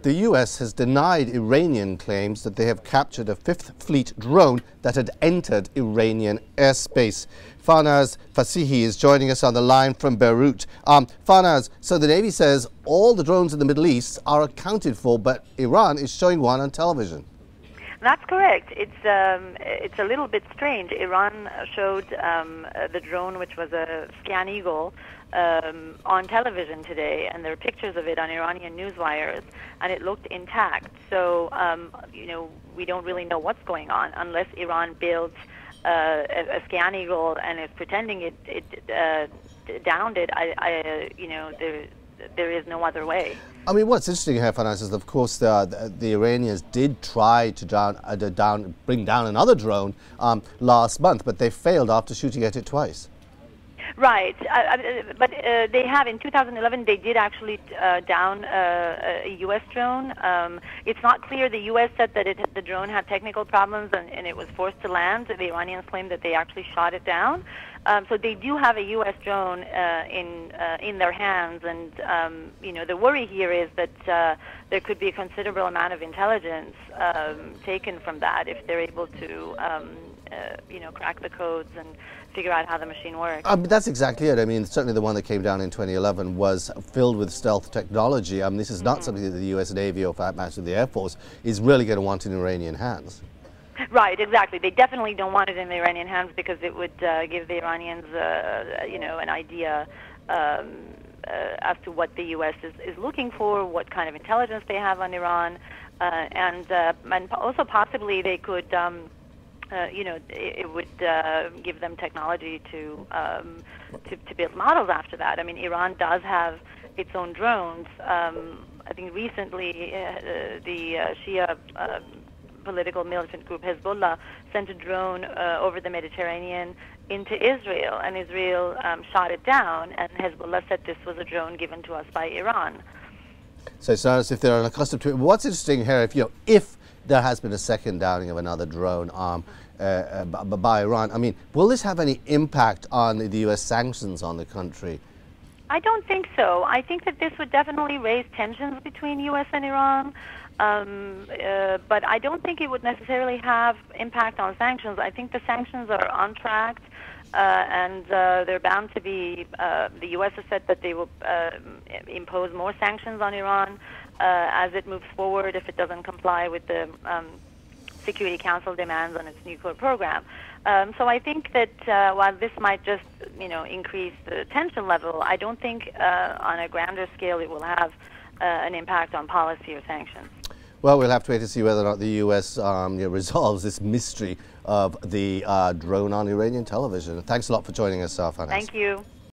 The U.S. has denied Iranian claims that they have captured a Fifth Fleet drone that had entered Iranian airspace. Farnaz Fassihi is joining us on the line from Beirut. Farnaz, so the Navy says all the drones in the Middle East are accounted for, but Iran is showing one on television. That's correct. It's a little bit strange. Iran showed the drone, which was a Scan Eagle, on television today, and there are pictures of it on Iranian news wires, and it looked intact. So, we don't really know what's going on unless Iran builds a Scan Eagle and is pretending it downed it. There is no other way. I mean, what's interesting here, Farnaz, is of course the Iranians did try to bring down another drone last month, but they failed after shooting at it twice. Right, but they have, in 2011, they did actually down a U.S. drone. It's not clear. The U.S. said that the drone had technical problems and it was forced to land. The Iranians claimed that they actually shot it down. So they do have a U.S. drone in their hands, and the worry here is that there could be a considerable amount of intelligence taken from that if they're able to, crack the codes and figure out how the machine works. That's exactly it. I mean, certainly the one that came down in 2011 was filled with stealth technology. This is not something that the U.S. Navy, or for that matter the Air Force, is really going to want in Iranian hands. Right, exactly. They definitely don't want it in the Iranian hands because it would give the Iranians, an idea as to what the U.S. is looking for, what kind of intelligence they have on Iran, and also possibly they could, it would give them technology to build models after that. I mean, Iran does have its own drones. I think recently the Shia political militant group Hezbollah sent a drone over the Mediterranean into Israel, and Israel shot it down, and Hezbollah said this was a drone given to us by Iran. So it's not as if they're unaccustomed to it. What's interesting here, if there has been a second downing of another drone by Iran, I mean, will this have any impact on the U.S. sanctions on the country? I don't think so. I think that this would definitely raise tensions between U.S. and Iran. But I don't think it would necessarily have impact on sanctions. I think the sanctions are on track, and they're bound to be. The U.S. has said that they will impose more sanctions on Iran as it moves forward if it doesn't comply with the Security Council demands on its nuclear program. So I think that while this might just, increase the tension level, I don't think on a grander scale it will have an impact on policy or sanctions. Well, we'll have to wait to see whether or not the U.S. resolves this mystery of the drone on Iranian television. Thanks a lot for joining us, Farnaz. Thank you.